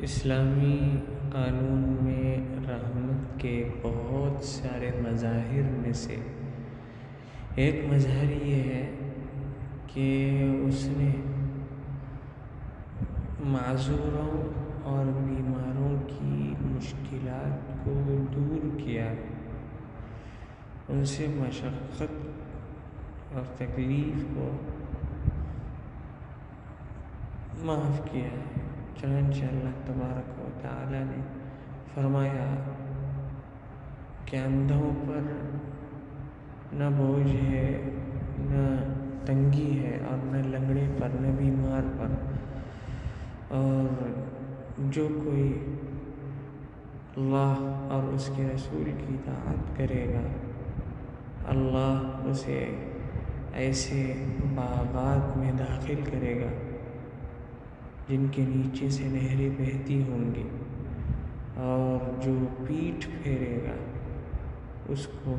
اسلامی قانون میں رحمت کے بہت سارے مظاہر میں سے ایک مظہر یہ ہے کہ اس نے معذوروں اور بیماروں کی مشکلات کو دور کیا، ان سے مشقت اور تکلیف کو معاف کیا ہے۔ چنانچہ اللہ تبارک و تعالی نے فرمایا کہ اندھوں پر نہ بوجھ ہے، نہ تنگی ہے، اور نہ لنگڑے پر، نہ بیمار پر، اور جو کوئی اللہ اور اس کے رسول کی اطاعت کرے گا، اللہ اسے ایسے باغات میں داخل کرے گا جن کے نیچے سے نہریں بہتی ہوں گی، اور جو پیٹھ پھیرے گا اس کو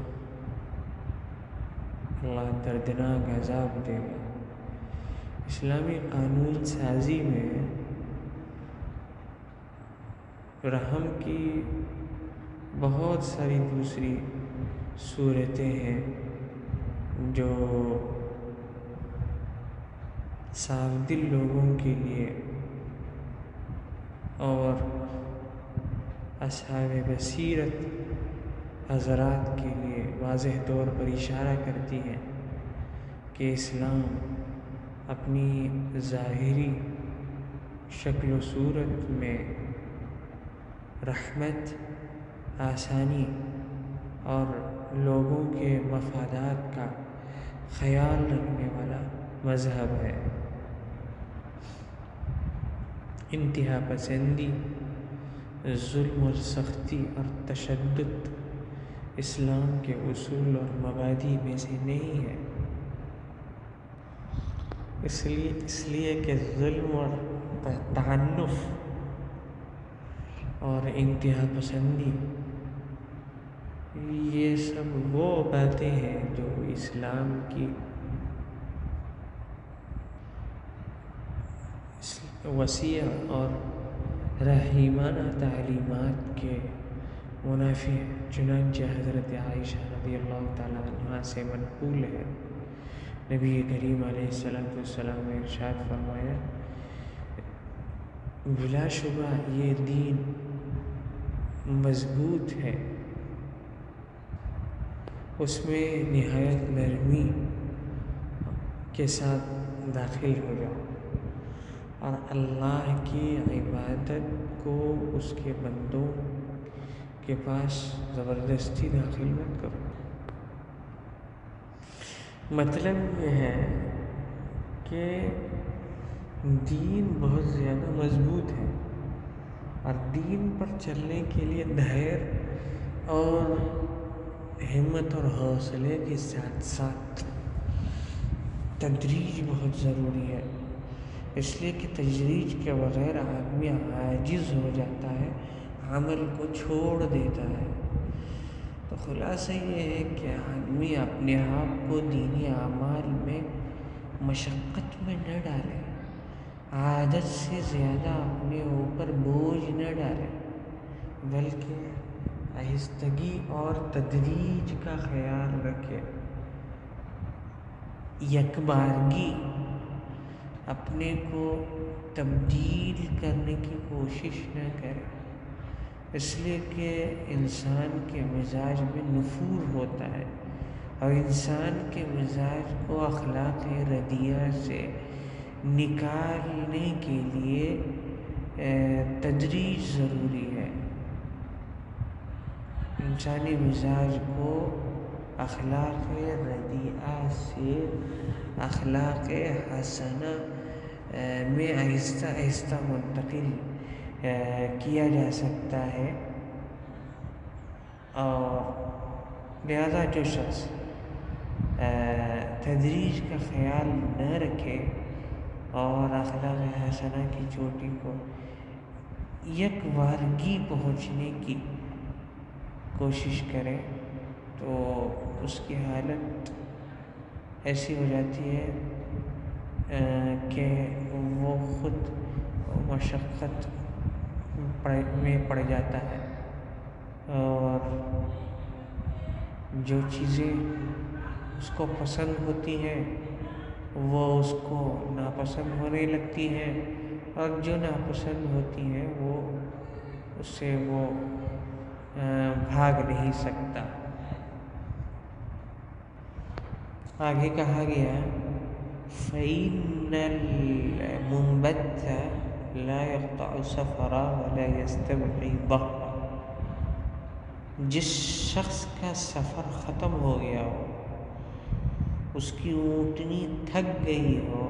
اللہ دردناک عذاب دے گا۔ اسلامی قانون سازی میں رحم کی بہت ساری دوسری صورتیں ہیں جو صاف دل لوگوں کے لیے اور اصحاب بصیرت حضرات کے لیے واضح طور پر اشارہ کرتی ہیں کہ اسلام اپنی ظاہری شکل و صورت میں رحمت، آسانی اور لوگوں کے مفادات کا خیال رکھنے والا مذہب ہے۔ انتہا پسندی، ظلم اور سختی اور تشدد اسلام کے اصول اور مبادی میں سے نہیں ہے، اس لیے کہ ظلم اور تعنف اور انتہا پسندی یہ سب وہ باتیں ہیں جو اسلام کی وسیع اور رحیمانہ تعلیمات کے منافی ہیں۔ چنانچہ حضرت عائشہ رضی اللہ تعالیٰ عنہ سے منقول ہے، نبی کریم علیہ السلام نے ارشاد فرمایا، بلا شبہ یہ دین مضبوط ہے، اس میں نہایت نرمی کے ساتھ داخل ہو جاؤ، اور اللہ کی عبادت کو اس کے بندوں کے پاس زبردستی داخل مت کرو۔ مطلب یہ ہے کہ دین بہت زیادہ مضبوط ہے، اور دین پر چلنے کے لیے دھیر اور ہمت اور حوصلے کے ساتھ ساتھ تدریج بہت ضروری ہے، اس لیے کہ تدریج کے بغیر آدمی عاجز ہو جاتا ہے، عمل کو چھوڑ دیتا ہے۔ تو خلاصہ یہ ہے کہ آدمی اپنے آپ کو دینی اعمال میں مشقت میں نہ ڈالے، عادت سے زیادہ اپنے اوپر بوجھ نہ ڈالے، بلکہ آہستگی اور تدریج کا خیال رکھے، یکبارگی اپنے کو تبدیل کرنے کی کوشش نہ کرے، اس لیے کہ انسان کے مزاج میں نفور ہوتا ہے، اور انسان کے مزاج کو اخلاق ردیہ سے نکالنے کے لیے تدریج ضروری ہے۔ انسانی مزاج کو اخلاق ردیہ سے اخلاق حسنہ میں آہستہ آہستہ منتقل کیا جا سکتا ہے، اور لہذا جو شخص تدریج کا خیال نہ رکھے اور اخلاق حسنہ کی چوٹی کو یکبارگی پہنچنے کی کوشش کرے، تو اس کی حالت ایسی ہو جاتی ہے کہ وہ خود مشقت میں پڑ جاتا ہے، اور جو چیزیں اس کو پسند ہوتی ہیں وہ اس کو ناپسند ہونے لگتی ہیں، اور جو ناپسند ہوتی ہیں وہ اس سے وہ بھاگ نہیں سکتا۔ آگے کہا گیا فَإِنَّ الْمُنبَتَّ لَا يَقْطَعُ سَفَرًا وَلَا يَسْتَبْعِدُهُ، جس شخص کا سفر ختم ہو گیا ہو، اس کی اونٹنی تھک گئی ہو،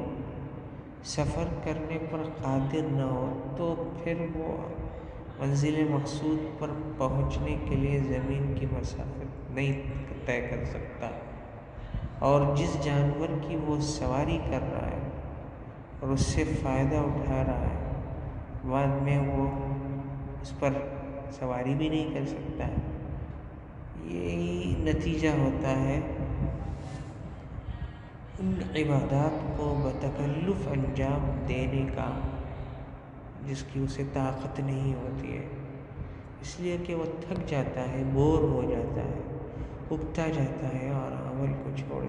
سفر کرنے پر قادر نہ ہو، تو پھر وہ منزل مقصود پر پہنچنے کے لیے زمین کی مسافت نہیں طے کر سکتا، اور جس جانور کی وہ سواری کر رہا ہے اور اس سے فائدہ اٹھا رہا ہے، بعد میں وہ اس پر سواری بھی نہیں کر سکتا ہے۔ یہی نتیجہ ہوتا ہے ان عبادات کو بتکلف انجام دینے کا جس کی اسے طاقت نہیں ہوتی ہے، اس لیے کہ وہ تھک جاتا ہے، بور ہو جاتا ہے، اگتا جاتا ہے اور عمل کو چھوڑ